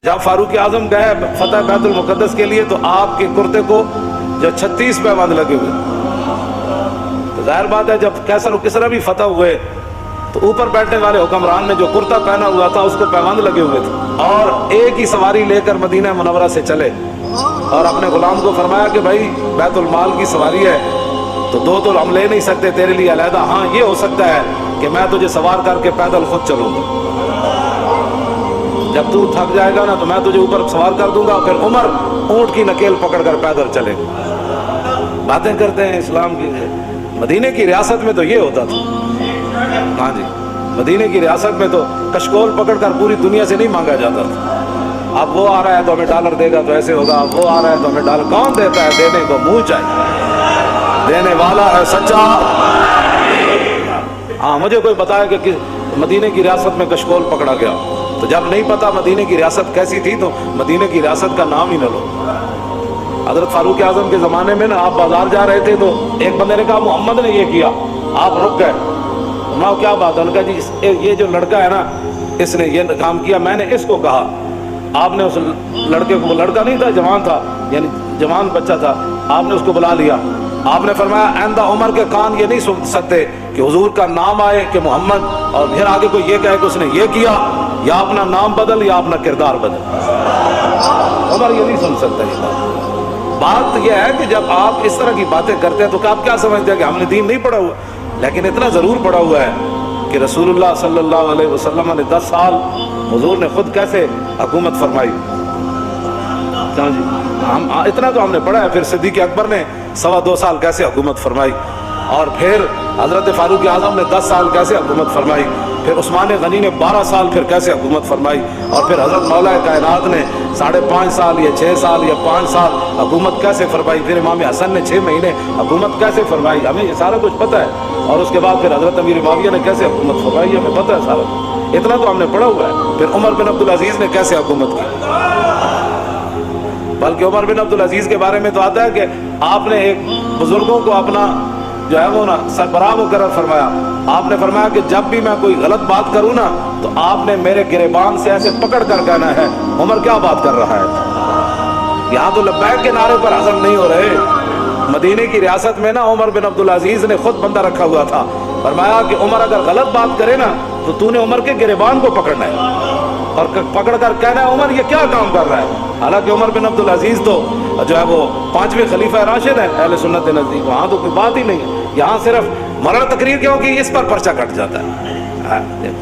جب فاروق اعظم گئے فتح بیت المقدس کے لیے تو آپ کے کرتے کو جو 36 پیوند لگے ہوئے، تو ظاہر بات ہے جب کیسر و کسرا بھی فتح ہوئے تو اوپر بیٹھنے والے حکمران نے جو کرتا پہنا ہوا تھا اس کو پیوند لگے ہوئے تھے، اور ایک ہی سواری لے کر مدینہ منورہ سے چلے اور اپنے غلام کو فرمایا کہ بھائی بیت المال کی سواری ہے تو دو تو ہم لے نہیں سکتے تیرے لیے علیحدہ، ہاں یہ ہو سکتا ہے کہ میں تجھے سوار کر کے پیدل خود چلوں گا، جب تو تھک جائے گا نا تو میں تجھے اوپر سوار کر دوں گا، پھر عمر اونٹ کی نکیل پکڑ کر پیدل چلے گا۔ باتیں کرتے ہیں اسلام کی۔ مدینے کی ریاست میں تو یہ ہوتا تھا، ہاں جی، مدینے کی ریاست میں تو کشکول پکڑ کر پوری دنیا سے نہیں مانگا جاتا تھا۔ اب وہ آ رہا ہے تو ہمیں ڈالر دے گا تو ایسے ہوگا، اب وہ آ رہا ہے تو ہمیں ڈالر، کون دیتا ہے؟ دینے کو منہ چاہیے، دینے والا ہے سچا۔ ہاں مجھے کوئی بتایا کہ مدینے کی ریاست میں کشکول پکڑا گیا، تو جب نہیں پتا مدینے کی ریاست کیسی تھی تو مدینے کی ریاست کا نام ہی نہ لو۔ حضرت فاروق اعظم کے زمانے میں نا آپ بازار جا رہے تھے تو ایک بندے نے کہا محمد نے یہ کیا، آپ رک گئے، فرمایا کیا بات ہے؟ انہوں نے کہا جی یہ جو لڑکا ہے نا اس نے یہ کام کیا، میں نے اس کو کہا۔ آپ نے اس لڑکے کو، وہ لڑکا نہیں تھا جوان تھا، یعنی جوان بچہ تھا، آپ نے اس کو بلا لیا، آپ نے فرمایا آئندہ عمر کے کان یہ نہیں سن سکتے کہ حضور کا نام آئے کہ محمد اور پھر آگے کوئی یہ کہے کہ اس نے یہ کیا، یا اپنا نام بدل یا اپنا کردار بدل، عمر یہ نہیں سن سکتا۔ یہ بات یہ ہے کہ جب آپ اس طرح کی باتیں کرتے ہیں تو آپ کیا سمجھتے ہیں کہ ہم نے دین نہیں پڑھا ہوا؟ لیکن اتنا ضرور پڑھا ہوا ہے کہ رسول اللہ صلی اللہ علیہ وسلم نے 10 سال حضور نے خود کیسے حکومت فرمائی، جی ہم اتنا تو ہم نے پڑھا ہے۔ پھر صدیق اکبر نے 2.25 سال کیسے حکومت فرمائی، اور پھر حضرت فاروق اعظم نے 10 سال کیسے حکومت فرمائی، پھر عثمان غنی نے 12 سال پھر کیسے حکومت فرمائی، اور پھر حضرت مولا کائنات نے 5.5 سال یا 6 سال یا 5 سال حکومت کیسے فرمائی، پھر امام حسن نے 6 مہینے حکومت کیسے فرمائی، ہمیں یہ سارا کچھ پتہ ہے۔ اور اس کے بعد پھر حضرت امیر معاویہ نے کیسے حکومت فرمائی، ہمیں پتہ ہے سارا، اتنا تو ہم نے پڑھا ہوا ہے۔ پھر عمر بن عبدالعزیز نے کیسے حکومت کی، بلکہ عمر بن عبدالعزیز کے بارے میں تو آتا ہے کہ آپ نے ایک بزرگوں کو اپنا جو ہے وہ نا سربراہ مقرر فرمایا۔ آپ نے فرمایا کہ جب بھی میں کوئی غلط بات کروں نا تو آپ نے میرے گریبان سے ایسے پکڑ کر کہنا ہے عمر کیا بات کر رہا ہے۔ یہاں تو لبیک کے نعرے پر ہضم نہیں ہو رہے، مدینے کی ریاست میں نا عمر بن عبدالعزیز نے خود بندہ رکھا ہوا تھا، فرمایا کہ عمر اگر غلط بات کرے نا تو تو نے عمر کے گریبان کو پکڑنا ہے اور پکڑ کر کہنا ہے عمر یہ کیا کام کر رہا ہے۔ حالانکہ عمر بن عبدالعزیز تو جو ہے وہ 5ویں خلیفہ راشد ہے اہل سنت کے نزدیک، وہاں تو کوئی بات ہی نہیں ہے، یہاں صرف مرر تقریر کیوں کی، اس پر پرچہ کٹ جاتا ہے۔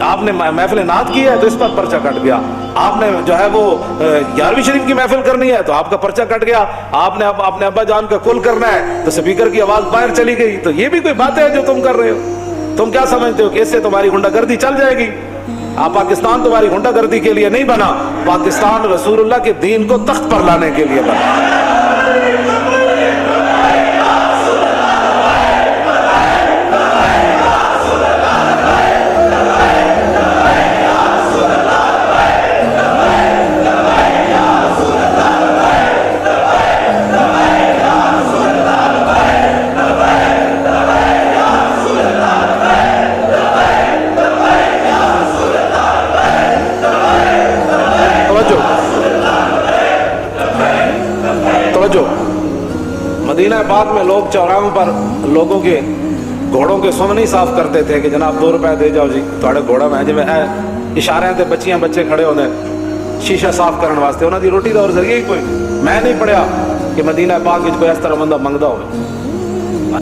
آپ نے محفل نعت کی ہے تو اس پر پرچہ کٹ گیا، آپ نے جو ہے وہ 11ویں شریف کی محفل کرنی ہے تو آپ کا پرچہ کٹ گیا، آپ نے اپنے ابا جان کا کل کرنا ہے تو سپیکر کی آواز باہر چلی گئی، تو یہ بھی کوئی باتیں ہیں جو تم کر رہے ہو؟ تم کیا سمجھتے ہو کہ اس سے تمہاری غنڈہ گردی چل جائے گی؟ پاکستان تمہاری غنڈہ گردی کے لیے نہیں بنا، پاکستان رسول اللہ کے دین کو تخت پر لانے کے لیے بنا۔ مدینہ پاک میں لوگ چوراہوں پر لوگوں کے گھوڑوں کے سم نہیں صاف کرتے تھے کہ جناب 2 روپے دے جاؤ جی تھوڑے گھوڑا میں جی اشارے تے بچیاں بچے کھڑے ہونے شیشہ صاف کرنے واسطے، انہوں دی روٹی دا اور ذریعہ ہی کوئی، میں نہیں پڑھیا کہ مدینہ پاک کوئی اس طرح بندہ منگدا ہوئے۔